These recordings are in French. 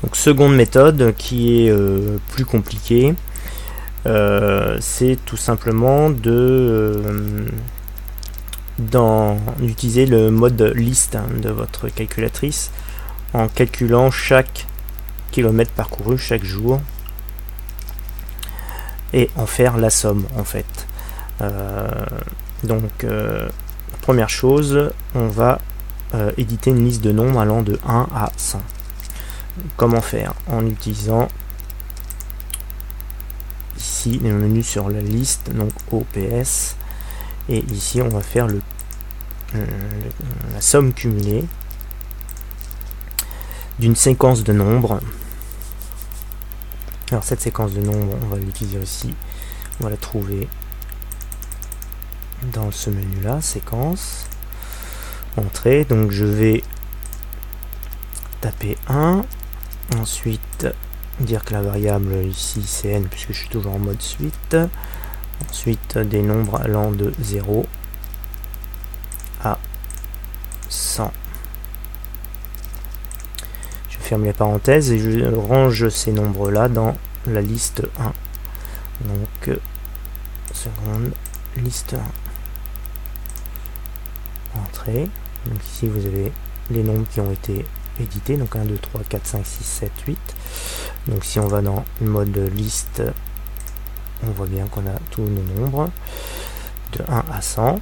Donc seconde méthode qui est plus compliquée, c'est tout simplement d'utiliser le mode liste de votre calculatrice en calculant chaque kilomètre parcouru chaque jour et en faire la somme en fait. Donc première chose, on va éditer une liste de nombres allant de 1 à 100. Comment faire? En utilisant ici le menu sur la liste, donc OPS, et ici on va faire la somme cumulée d'une séquence de nombres. Alors cette séquence de nombres, on va l'utiliser aussi, on va la trouver dans ce menu là, séquence, entrée. Donc je vais taper 1, ensuite dire que la variable ici c'est n puisque je suis toujours en mode suite, ensuite des nombres allant de 0 à 100. Je ferme les parenthèses et je range ces nombres là dans la liste 1. Donc seconde, liste 1, entrée. Donc ici vous avez les nombres qui ont été édités, donc 1, 2, 3, 4, 5, 6, 7, 8. Donc si on va dans le mode liste, on voit bien qu'on a tous nos nombres de 1 à 100.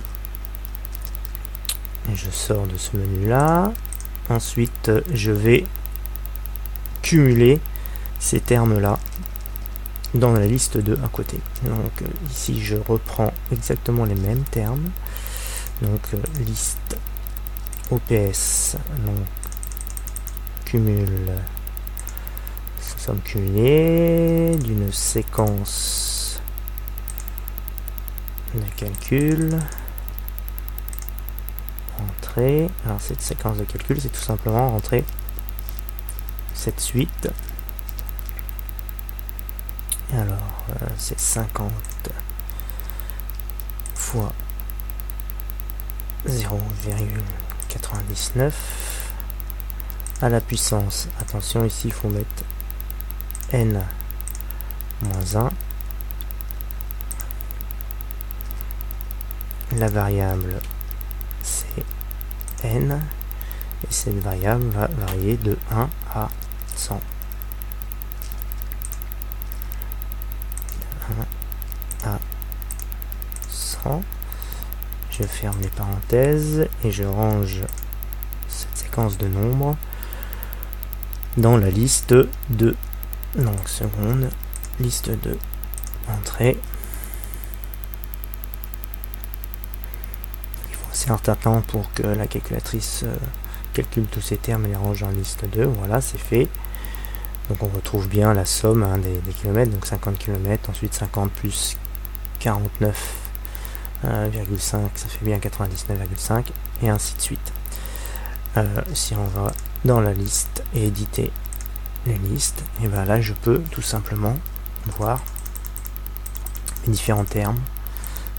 Et je sors de ce menu là. Ensuite je vais cumuler ces termes là dans la liste 2 à côté. Donc ici je reprends exactement les mêmes termes. Donc liste OPS, donc cumule, somme cumulée d'une séquence de calcul, entrée. Alors cette séquence de calcul, c'est tout simplement rentrer cette suite. Alors c'est 50 fois 0,99 à la puissance. Attention, ici il faut mettre n moins 1. La variable c'est n et cette variable va varier de 1 à 100. 1 à 100. Je ferme les parenthèses et je range cette séquence de nombres dans la liste 2. Donc seconde, liste 2, entrée. Il faut un certain temps pour que la calculatrice calcule tous ces termes et les range dans la liste 2. Voilà, c'est fait. Donc on retrouve bien la somme des kilomètres, donc 50 km, ensuite 50 plus 49,5, ça fait bien 99,5, et ainsi de suite. Si on va dans la liste et éditer les listes, et bien là je peux tout simplement voir les différents termes.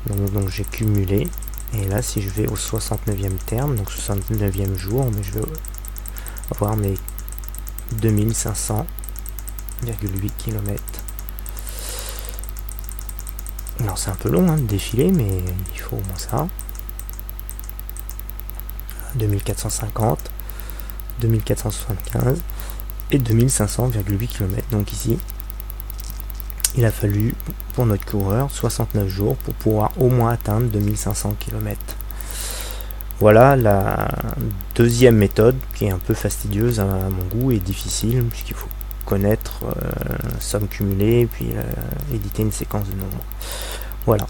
Donc j'ai cumulé, et là si je vais au 69e terme, donc 69e jour, mais je vais avoir mes 2500,8 km. Alors c'est un peu long de défiler, mais il faut au moins ça. 2450, 2475 et 2500,8 km. Donc ici, il a fallu pour notre coureur 69 jours pour pouvoir au moins atteindre 2500 km. Voilà la deuxième méthode qui est un peu fastidieuse à mon goût et difficile puisqu'il faut connaître somme cumulée puis éditer une séquence de nombres. Voilà.